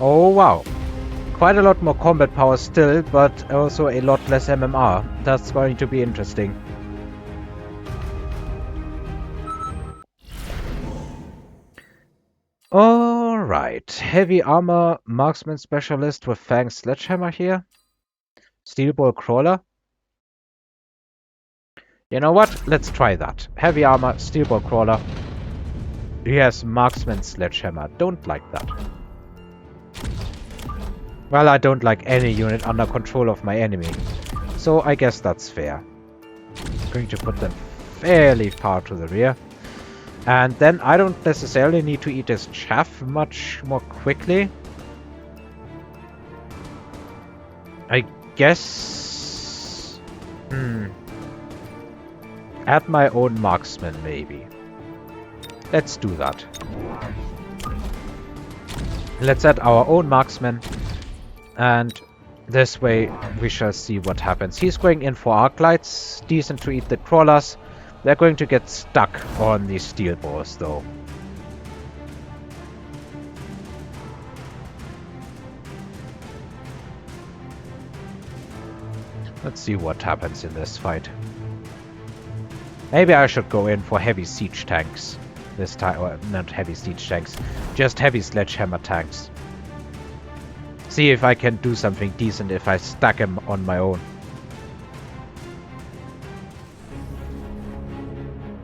Oh wow. Quite a lot more combat power still, but also a lot less MMR. That's going to be interesting. Alright, heavy armor marksman specialist with Fang Sledgehammer here. Steel ball crawler. You know what? Let's try that. Heavy armor, steel ball crawler. He has marksman sledgehammer. Don't like that. Well, I don't like any unit under control of my enemy. So I guess that's fair. I'm going to put them fairly far to the rear. And then I don't necessarily need to eat his chaff much more quickly. I guess... Add my own marksman, maybe. Let's do that. Let's add our own marksman. And this way we shall see what happens. He's going in for arc lights. Decent to eat the crawlers. They're going to get stuck on these steel balls, though. Let's see what happens in this fight. Maybe I should go in for heavy siege tanks this time. Or not heavy siege tanks, just heavy sledgehammer tanks. See if I can do something decent if I stack him on my own.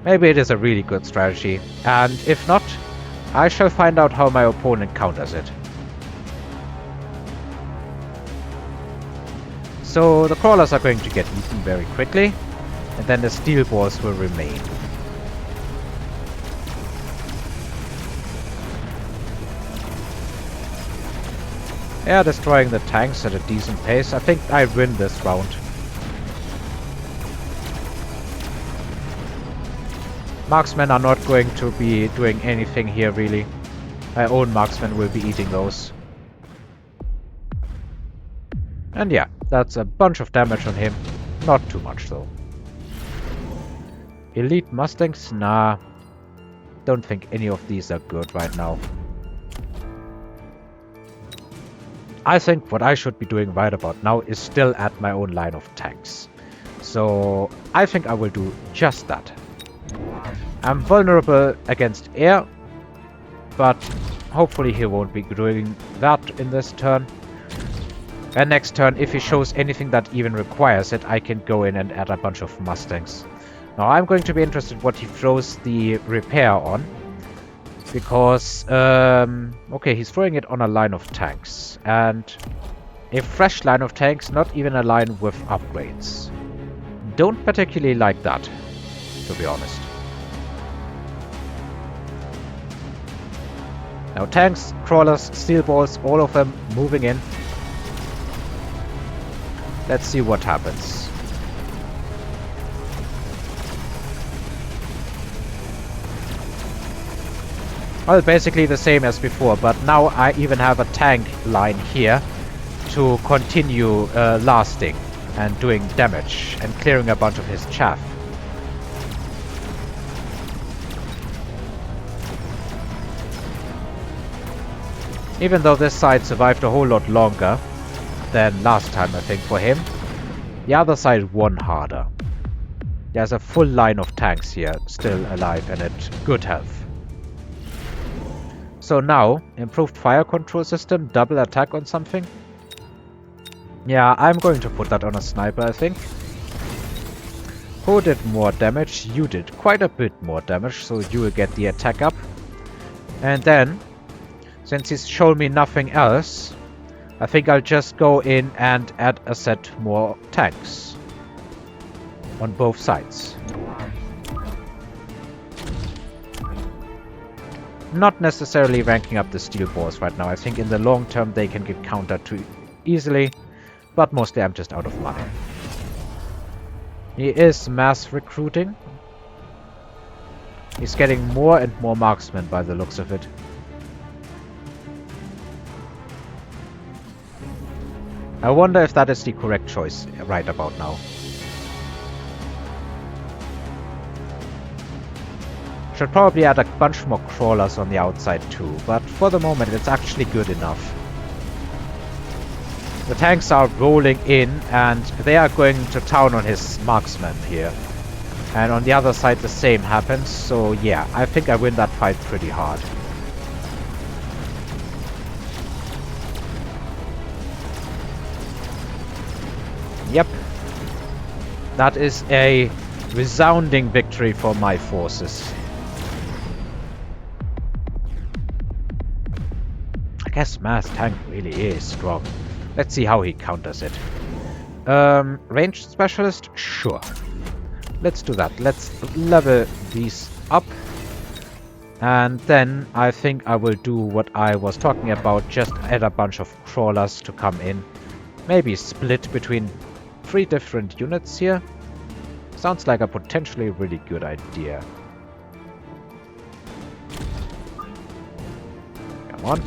Maybe it is a really good strategy, and if not, I shall find out how my opponent counters it. So the crawlers are going to get eaten very quickly, and then the steel balls will remain. Yeah, destroying the tanks at a decent pace. I think I win this round. Marksmen are not going to be doing anything here, really. My own marksmen will be eating those. And yeah, that's a bunch of damage on him. Not too much, though. Elite Mustangs? Nah. Don't think any of these are good right now. I think what I should be doing right about now is still add my own line of tanks. So I think I will do just that. I'm vulnerable against air, but hopefully he won't be doing that in this turn. And next turn, if he shows anything that even requires it, I can go in and add a bunch of Mustangs. Now I'm going to be interested what he throws the repair on. Because, okay, he's throwing it on a line of tanks. And a fresh line of tanks, not even a line with upgrades. Don't particularly like that, to be honest. Now tanks, crawlers, steel balls, all of them moving in. Let's see what happens. Well, basically the same as before, but now I even have a tank line here to continue lasting and doing damage and clearing a bunch of his chaff. Even though this side survived a whole lot longer than last time, I think, for him, the other side won harder. There's a full line of tanks here still alive and at good health. So now, improved fire control system, double attack on something. Yeah, I'm going to put that on a sniper, I think. Who did more damage? You did quite a bit more damage, so you will get the attack up. And then, since he's shown me nothing else, I think I'll just go in and add a set more tanks. On both sides. Not necessarily ranking up the steel balls right now. I think in the long term they can get countered too easily, but mostly I'm just out of money. He is mass recruiting. He's getting more and more marksmen by the looks of it. I wonder if that is the correct choice right about now. Should probably add a bunch more crawlers on the outside too, but for the moment it's actually good enough. The tanks are rolling in and they are going to town on his marksman here. And on the other side the same happens, so yeah, I think I win that fight pretty hard. Yep. That is a resounding victory for my forces. I guess mass tank really is strong. Let's see how he counters it. Ranged specialist? Sure. Let's do that. Let's level these up. And then I think I will do what I was talking about. Just add a bunch of crawlers to come in. Maybe split between 3 different units here. Sounds like a potentially really good idea. Come on.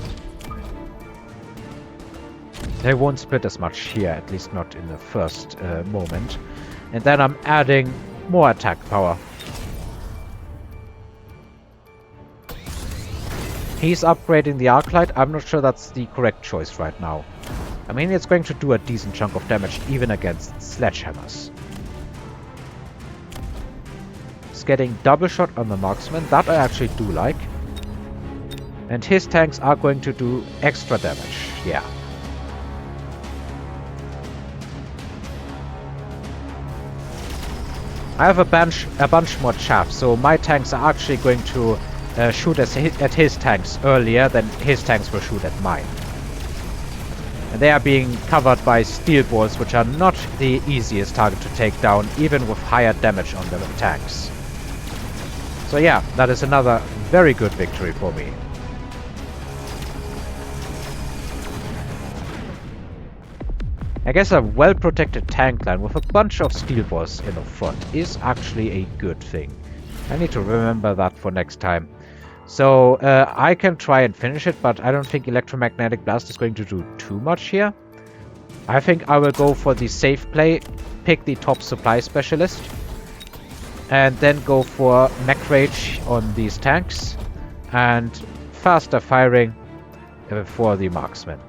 They won't split as much here, at least not in the first moment. And then I'm adding more attack power. He's upgrading the arc light. I'm not sure that's the correct choice right now. I mean, it's going to do a decent chunk of damage even against sledgehammers. It's getting double shot on the marksman. That I actually do like. And his tanks are going to do extra damage. Yeah. I have a bunch more chaff, so my tanks are actually going to shoot at his tanks earlier than his tanks will shoot at mine. And they are being covered by steel balls, which are not the easiest target to take down, even with higher damage on the tanks. So yeah, that is another very good victory for me. I guess a well-protected tank line with a bunch of steel balls in the front is actually a good thing. I need to remember that for next time. So I can try and finish it, but I don't think electromagnetic blast is going to do too much here. I think I will go for the safe play, pick the top supply specialist, and then go for mech rage on these tanks and faster firing for the marksman.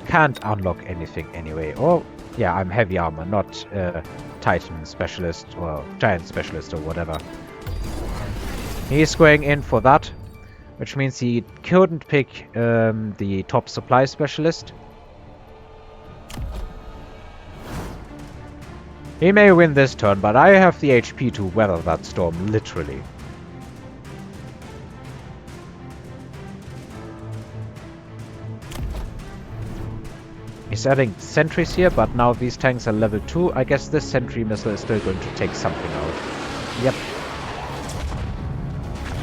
Can't unlock anything anyway. Oh, yeah, I'm heavy armor, not Titan specialist or giant specialist or whatever. He's going in for that, which means he couldn't pick the top supply specialist. He may win this turn, but I have the HP to weather that storm, literally. He's adding sentries here, but now these tanks are level 2. I guess this sentry missile is still going to take something out. Yep.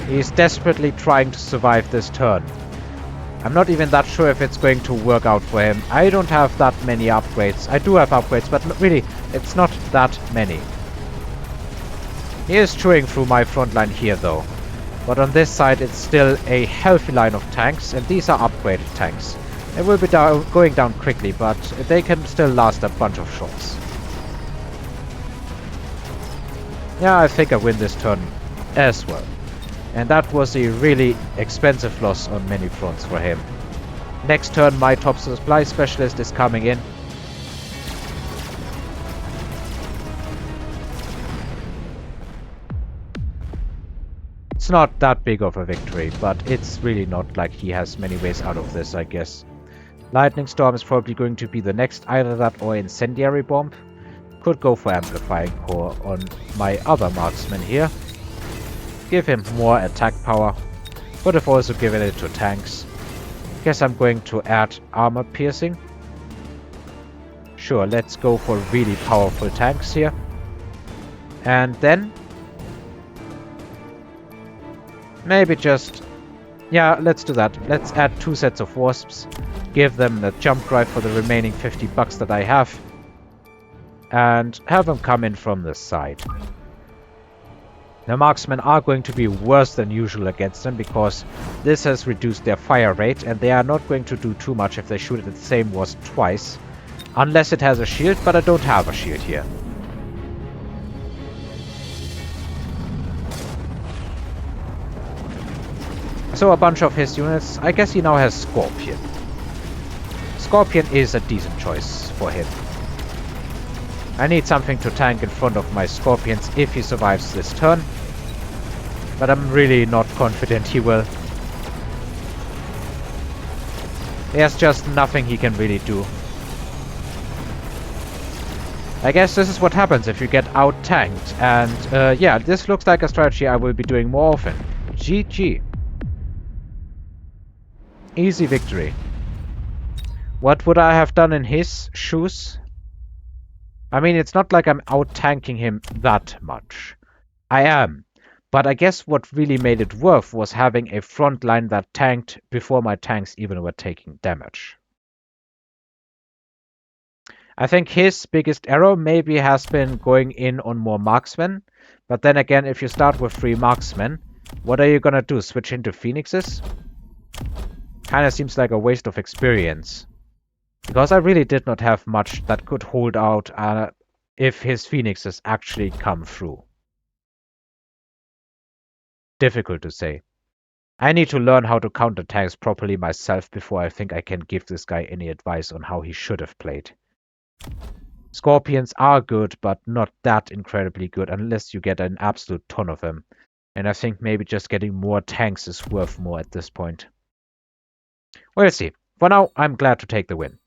He's desperately trying to survive this turn. I'm not even that sure if it's going to work out for him. I don't have that many upgrades. I do have upgrades, but really, it's not that many. He is chewing through my front line here, though. But on this side, it's still a healthy line of tanks, and these are upgraded tanks. They will be going down quickly, but they can still last a bunch of shots. Yeah, I think I win this turn as well. And that was a really expensive loss on many fronts for him. Next turn, my top supply specialist is coming in. It's not that big of a victory, but it's really not like he has many ways out of this, I guess. Lightning Storm is probably going to be the next, either that or Incendiary Bomb. Could go for Amplifying Core on my other marksman here. Give him more attack power. Could have also given it to tanks. Guess I'm going to add Armor Piercing. Sure, let's go for really powerful tanks here. And then maybe just... yeah, let's do that. Let's add 2 sets of Wasps. Give them the jump drive for the remaining 50 bucks that I have. And have them come in from this side. The marksmen are going to be worse than usual against them because this has reduced their fire rate and they are not going to do too much if they shoot at the same wasp twice. Unless it has a shield, but I don't have a shield here. So a bunch of his units, I guess he now has Scorpion. Scorpion is a decent choice for him. I need something to tank in front of my Scorpions if he survives this turn. But I'm really not confident he will. There's just nothing he can really do. I guess this is what happens if you get out-tanked. And yeah, this looks like a strategy I will be doing more often. GG. Easy victory. What would I have done in his shoes? I mean, it's not like I'm out-tanking him that much. I am. But I guess what really made it worth was having a front line that tanked before my tanks even were taking damage. I think his biggest error maybe has been going in on more marksmen. But then again, if you start with 3 marksmen, what are you gonna do? Switch into phoenixes? Kinda seems like a waste of experience. Because I really did not have much that could hold out if his phoenixes actually come through. Difficult to say. I need to learn how to counter tanks properly myself before I think I can give this guy any advice on how he should have played. Scorpions are good, but not that incredibly good unless you get an absolute ton of them. And I think maybe just getting more tanks is worth more at this point. We'll see. For now, I'm glad to take the win.